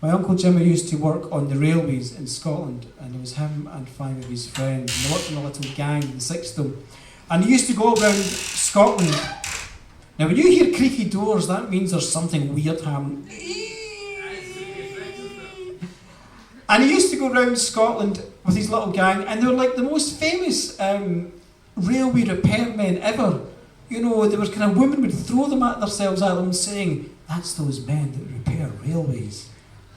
My Uncle Jimmy used to work on the railways in Scotland, and it was him and 5 of his friends. And they worked in a little gang, the 6 of them. And he used to go around Scotland. Now, when you hear creaky doors, that means there's something weird happening. And he used to go around Scotland with his little gang, and they were like the most famous railway repairmen ever. You know, there was kind of women would throw themselves at them saying, "That's those men that repair railways.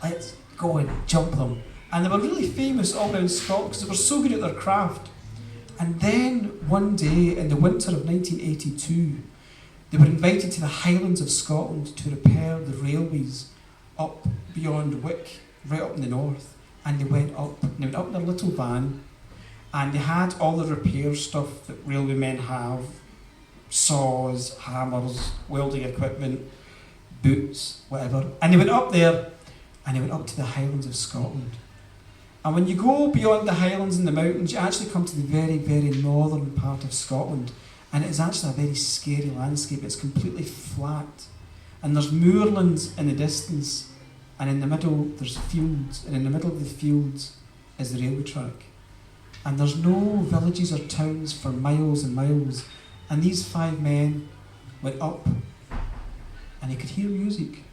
Let's go and jump them." And they were really famous all around Scotland because they were so good at their craft. And then one day in the winter of 1982, they were invited to the Highlands of Scotland to repair the railways up beyond Wick, right up in the north. And they went up in their little van, and they had all the repair stuff that railwaymen have: saws, hammers, welding equipment, boots, whatever. And they went up there, and they went up to the Highlands of Scotland. And when you go beyond the Highlands and the mountains, you actually come to the very, very northern part of Scotland. And it is actually a very scary landscape. It's completely flat. And there's moorlands in the distance. And in the middle, there's fields. And in the middle of the fields is the railway track. And there's no villages or towns for miles and miles. And these 5 men went up, and they could hear music.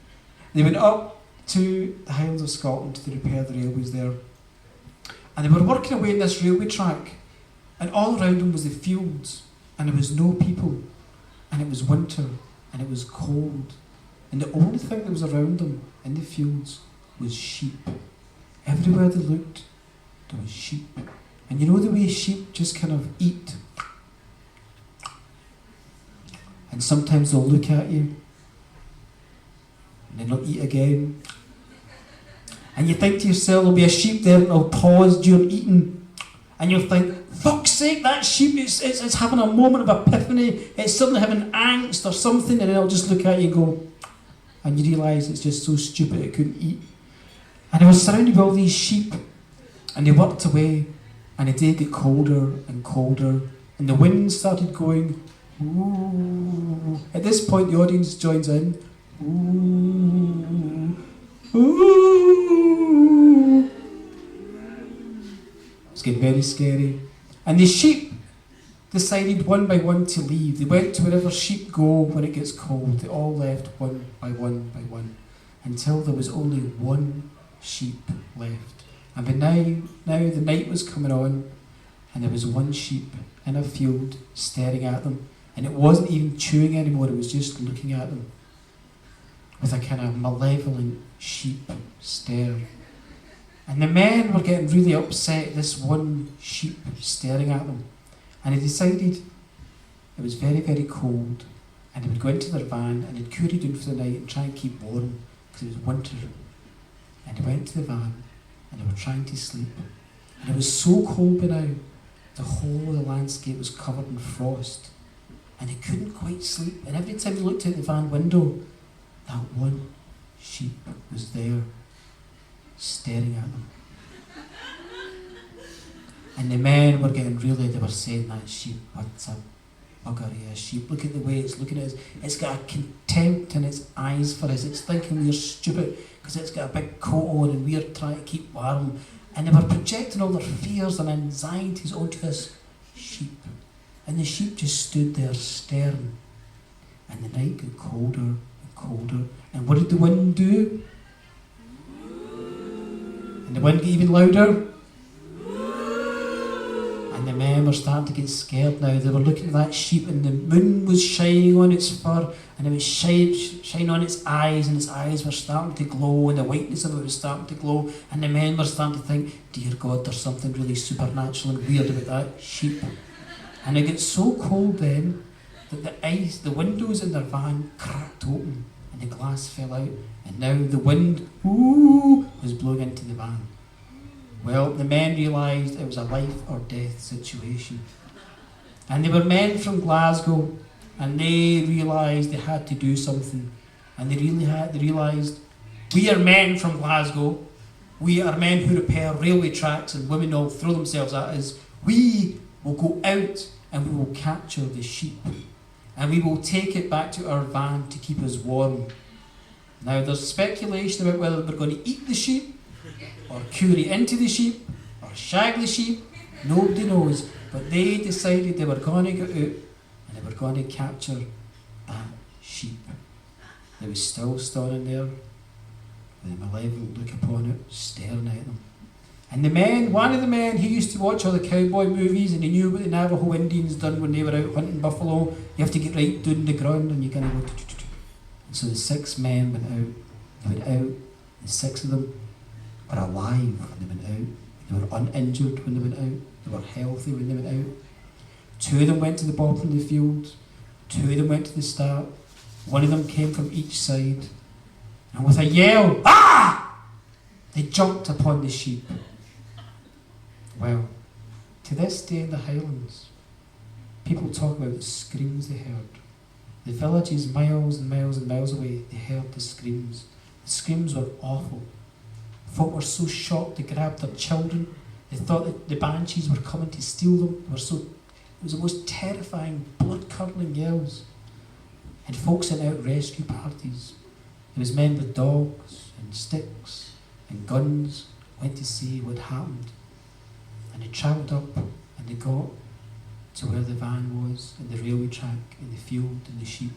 They went up to the Highlands of Scotland to repair the railways there. And they were working away in this railway track, and all around them was the fields, and there was no people, and it was winter, and it was cold, and the only thing that was around them in the fields was sheep. Everywhere they looked, there was sheep. And you know the way sheep just kind of eat? And sometimes they'll look at you, and then they'll eat again. And you think to yourself, there'll be a sheep there and it'll pause during eating. And you'll think, fuck's sake, that sheep it's having a moment of epiphany. It's suddenly having angst or something. And then it'll just look at you and go, and you realise it's just so stupid it couldn't eat. And it was surrounded by all these sheep. And they worked away. And the day got colder and colder. And the wind started going, ooh. At this point, the audience joins in. Ooh. Ooh. It's getting very scary. And the sheep decided one by one to leave. They went to wherever sheep go when it gets cold. They all left one by one by one, until there was only one sheep left. And by now the night was coming on, and there was one sheep in a field staring at them. And it wasn't even chewing anymore, it was just looking at them with a kind of malevolent sheep stare. And the men were getting really upset at this one sheep staring at them. And they decided it was very, very cold, and they would go into their van and they'd cool it down for the night and try and keep warm because it was winter. And they went to the van and they were trying to sleep. And it was so cold by now, the whole of the landscape was covered in frost. And they couldn't quite sleep. And every time they looked out the van window, that one sheep was there, staring at them. And the men were getting really, they were saying, that sheep, what's a bugger here, sheep, look at the way it's looking at us. It's got a contempt in its eyes for us. It's thinking we're stupid because it's got a big coat on and we're trying to keep warm. And they were projecting all their fears and anxieties onto this sheep. And the sheep just stood there staring. And the night got colder and colder. And what did the wind do? And the wind got even louder. And the men were starting to get scared now. They were looking at that sheep, and the moon was shining on its fur, and it was shining on its eyes, and its eyes were starting to glow, and the whiteness of it was starting to glow. And the men were starting to think, dear God, there's something really supernatural and weird about that sheep. And it got so cold then that the windows in their van cracked open and the glass fell out, and now the wind was blowing into the van. Well, the men realised it was a life or death situation. And they were men from Glasgow, and they realised they had to do something. And they realised, we are men from Glasgow, we are men who repair railway tracks, and women all throw themselves at us. We will go out and we will capture the sheep, and we will take it back to our van to keep us warm. Now there's speculation about whether they were going to eat the sheep, or curry into the sheep, or shag the sheep. Nobody knows. But they decided they were going to go out and they were going to capture that sheep. They was still standing there with a malevolent look upon it, staring at them. And the men, one of the men, he used to watch all the cowboy movies, and he knew what the Navajo Indians done when they were out hunting buffalo. You have to get right down the ground and you kind of go. And so the 6 men went out. They went out. The 6 of them were alive when they went out. They were uninjured when they went out. They were healthy when they went out. 2 of them went to the bottom of the field. 2 of them went to the start. 1 of them came from each side. And with a yell, ah! They jumped upon the sheep. Well, to this day in the Highlands, people talk about the screams they heard. The villages miles and miles and miles away, they heard the screams. The screams were awful. Folk were so shocked they grabbed their children. They thought that the banshees were coming to steal them. It was the most terrifying, blood-curdling yells. And folk sent out rescue parties. There was men with dogs and sticks and guns went to see what happened. And they travelled up and they got to where the van was, and the railway track, and the field, and the sheep.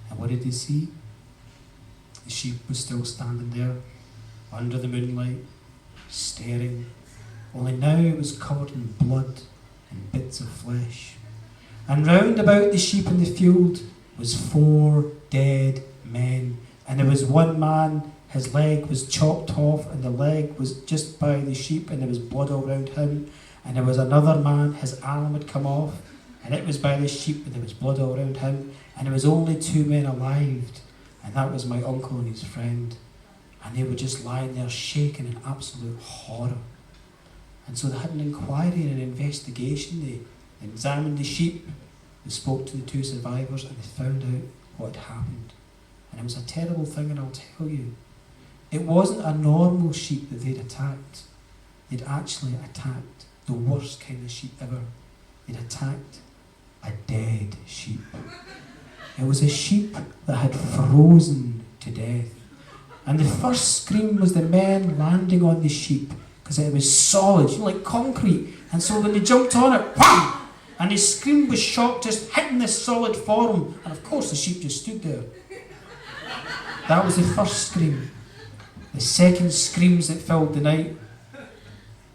And what did they see? The sheep was still standing there, under the moonlight, staring. Only now it was covered in blood and bits of flesh. And round about the sheep in the field was 4 dead men. And there was 1 man, his leg was chopped off, and the leg was just by the sheep, and there was blood all around him. And there was another man, his arm had come off, and it was by the sheep, and there was blood all around him. And there was only 2 men alive, and that was my uncle and his friend. And they were just lying there shaking in absolute horror. And so they had an inquiry and an investigation. They examined the sheep, they spoke to the 2 survivors, and they found out what had happened. And it was a terrible thing, and I'll tell you. It wasn't a normal sheep that they'd attacked. They'd actually attacked the worst kind of sheep ever. They'd attacked a dead sheep. It was a sheep that had frozen to death. And the first scream was the men landing on the sheep, because it was solid, like concrete. And so when they jumped on it, wham! And the scream was shock, just hitting this solid form. And of course the sheep just stood there. That was the first scream. The second screams that filled the night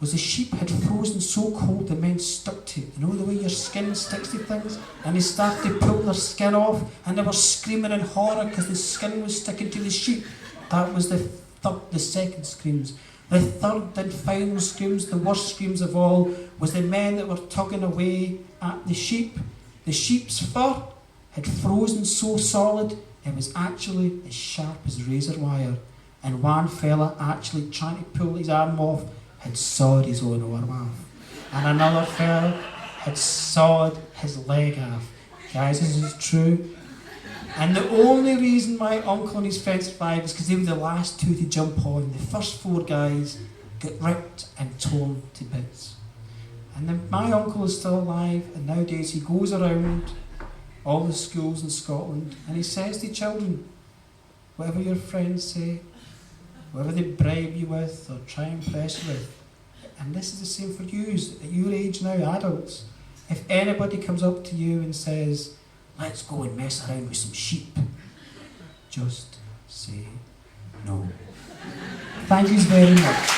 was the sheep had frozen so cold the men stuck to it. You know the way your skin sticks to things? And they started to pull their skin off, and they were screaming in horror because the skin was sticking to the sheep. That was the second screams. The third and final screams, the worst screams of all, was the men that were tugging away at the sheep. The sheep's fur had frozen so solid it was actually as sharp as razor wire. And one fella actually trying to pull his arm off had sawed his own arm off. And another fella had sawed his leg off. Guys, this is true. And the only reason my uncle and his friends survived is because they were the last 2 to jump on. The first 4 guys got ripped and torn to bits. And then my uncle is still alive, and nowadays he goes around all the schools in Scotland and he says to children, whatever your friends say, whatever they bribe you with or try and impress you with, and this is the same for you at your age now, adults, if anybody comes up to you and says, let's go and mess around with some sheep, just say no. Thank you very much.